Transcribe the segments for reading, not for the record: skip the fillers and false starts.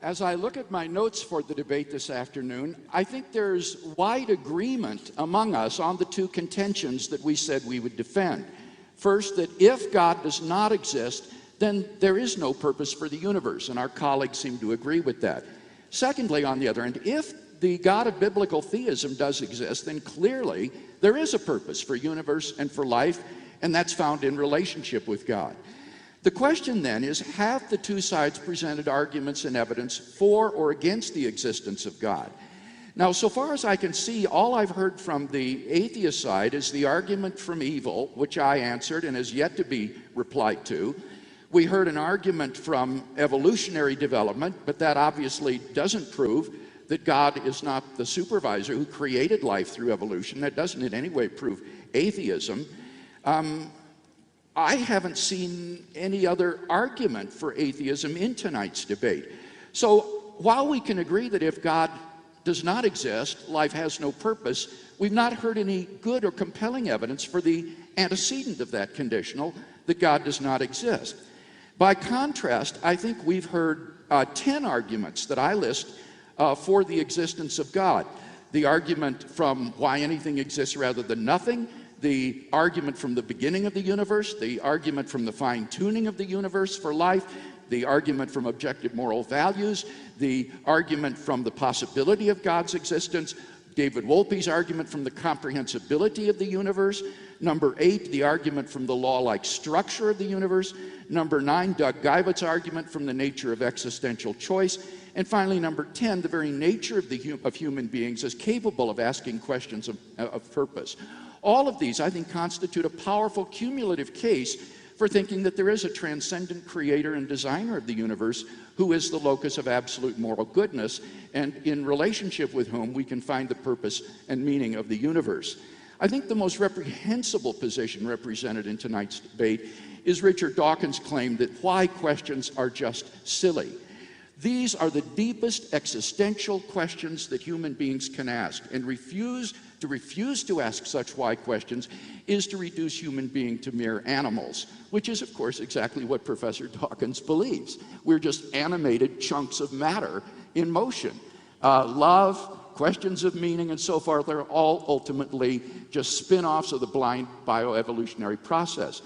As I look at my notes for the debate this afternoon, I think there's wide agreement among us on the two contentions that we said we would defend. First, that if God does not exist, then there is no purpose for the universe, and our colleagues seem to agree with that. Secondly, on the other hand, if the God of biblical theism does exist, then clearly there is a purpose for universe and for life, and that's found in relationship with God. The question then is, have the two sides presented arguments and evidence for or against the existence of God? Now, so far as I can see, all I've heard from the atheist side is the argument from evil, which I answered and has yet to be replied to. We heard an argument from evolutionary development, but that obviously doesn't prove that God is not the supervisor who created life through evolution. That doesn't in any way prove atheism. I haven't seen any other argument for atheism in tonight's debate. So while we can agree that if God does not exist, life has no purpose, we've not heard any good or compelling evidence for the antecedent of that conditional, that God does not exist. By contrast, I think we've heard 10 arguments that I list for the existence of God. The argument from why anything exists rather than nothing, the argument from the beginning of the universe, the argument from the fine-tuning of the universe for life, the argument from objective moral values, the argument from the possibility of God's existence, David Wolpe's argument from the comprehensibility of the universe, number 8, the argument from the law-like structure of the universe, number 9, Doug Guyvet's argument from the nature of existential choice, and finally, number 10, the very nature of human beings as capable of asking questions of purpose. All of these, I think, constitute a powerful cumulative case for thinking that there is a transcendent creator and designer of the universe who is the locus of absolute moral goodness, and in relationship with whom we can find the purpose and meaning of the universe. I think the most reprehensible position represented in tonight's debate is Richard Dawkins' claim that why questions are just silly. These are the deepest existential questions that human beings can ask, and to refuse to ask such why questions is to reduce human being to mere animals, which is, of course, exactly what Professor Dawkins believes. We're just animated chunks of matter in motion. Love, questions of meaning, and so forth are all ultimately just spin-offs of the blind bioevolutionary process.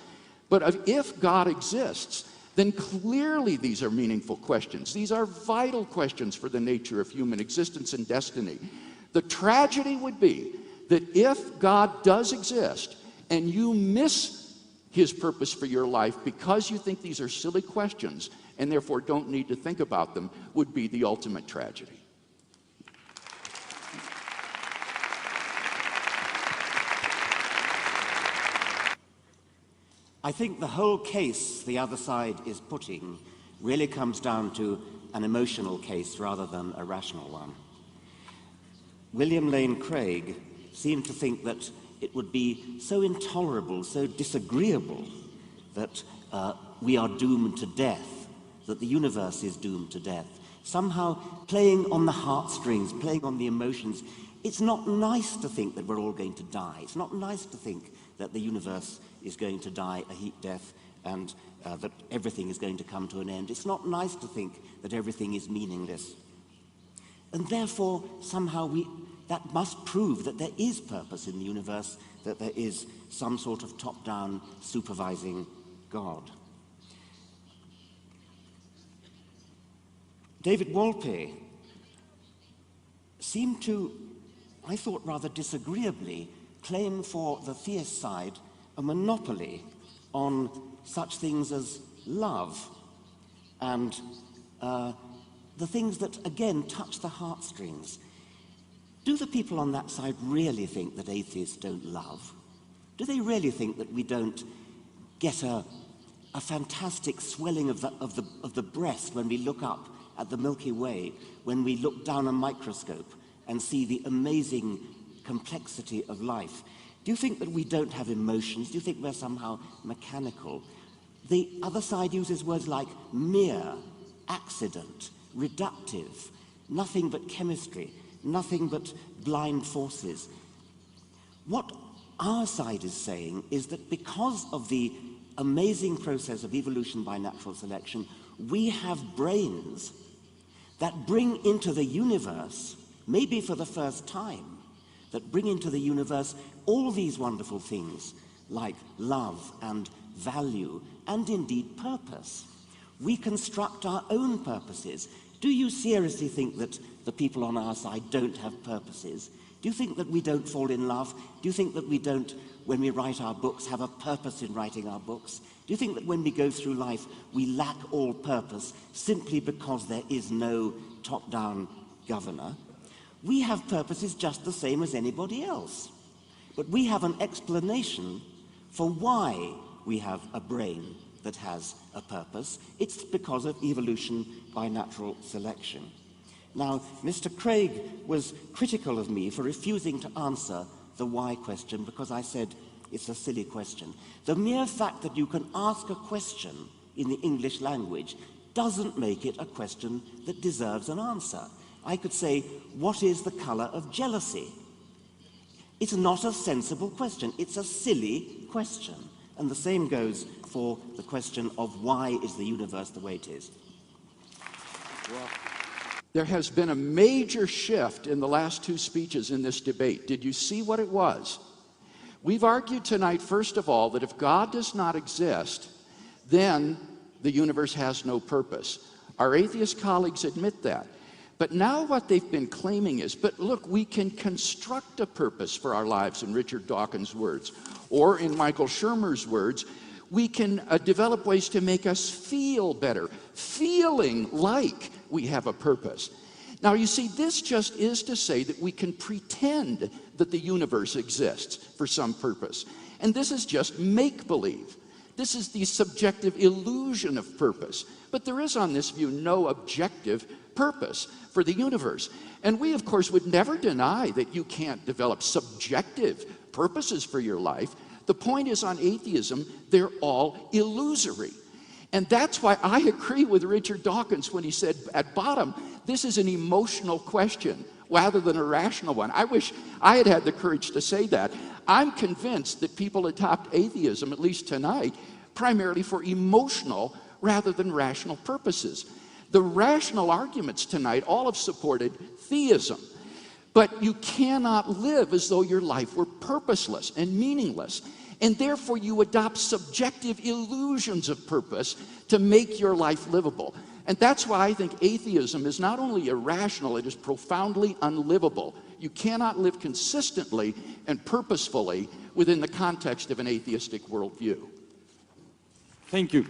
But if God exists, then clearly these are meaningful questions. These are vital questions for the nature of human existence and destiny. The tragedy would be that if God does exist and you miss his purpose for your life because you think these are silly questions and therefore don't need to think about them, would be the ultimate tragedy. I think the whole case the other side is putting really comes down to an emotional case rather than a rational one. William Lane Craig seemed to think that it would be so intolerable, so disagreeable that we are doomed to death, that the universe is doomed to death, somehow playing on the heartstrings, playing on the emotions. It's not nice to think that we're all going to die. It's not nice to think that the universe is going to die a heat death and that everything is going to come to an end. It's not nice to think that everything is meaningless. And therefore, somehow that must prove that there is purpose in the universe, that there is some sort of top-down supervising God. David Wolpe seemed to, I thought rather disagreeably, claim for the theist side a monopoly on such things as love and the things that, again, touch the heartstrings. Do the people on that side really think that atheists don't love? Do they really think that we don't get a fantastic swelling of the breast when we look up at the Milky Way, when we look down a microscope and see the amazing complexity of life? Do you think that we don't have emotions? Do you think we're somehow mechanical? The other side uses words like mere, accident, reductive, nothing but chemistry, nothing but blind forces. What our side is saying is that because of the amazing process of evolution by natural selection, we have brains that bring into the universe, maybe for the first time, that bring into the universe all these wonderful things like love and value and indeed purpose. We construct our own purposes. Do you seriously think that the people on our side don't have purposes? Do you think that we don't fall in love? Do you think that we don't, when we write our books, have a purpose in writing our books? Do you think that when we go through life, we lack all purpose simply because there is no top-down governor? We have purposes just the same as anybody else. But we have an explanation for why we have a brain that has a purpose. It's because of evolution by natural selection. Now, Mr. Craig was critical of me for refusing to answer the why question because I said it's a silly question. The mere fact that you can ask a question in the English language doesn't make it a question that deserves an answer. I could say, what is the color of jealousy? It's not a sensible question. It's a silly question. And the same goes for the question of why is the universe the way it is. Well, there has been a major shift in the last two speeches in this debate. Did you see what it was? We've argued tonight, first of all, that if God does not exist, then the universe has no purpose. Our atheist colleagues admit that. But now what they've been claiming is, but look, we can construct a purpose for our lives, in Richard Dawkins' words. Or in Michael Shermer's words, we can develop ways to make us feel better, feeling like we have a purpose. Now, you see, this just is to say that we can pretend that the universe exists for some purpose. And this is just make-believe. This is the subjective illusion of purpose. But there is, on this view, no objective purpose for the universe. And we, of course, would never deny that you can't develop subjective purposes for your life. The point is, on atheism, they're all illusory. And that's why I agree with Richard Dawkins when he said, at bottom, this is an emotional question rather than a rational one. I wish I had had the courage to say that. I'm convinced that people adopt atheism, at least tonight, primarily for emotional rather than rational purposes. The rational arguments tonight all have supported theism. But you cannot live as though your life were purposeless and meaningless. And therefore you adopt subjective illusions of purpose to make your life livable. And that's why I think atheism is not only irrational, it is profoundly unlivable. You cannot live consistently and purposefully within the context of an atheistic worldview. Thank you.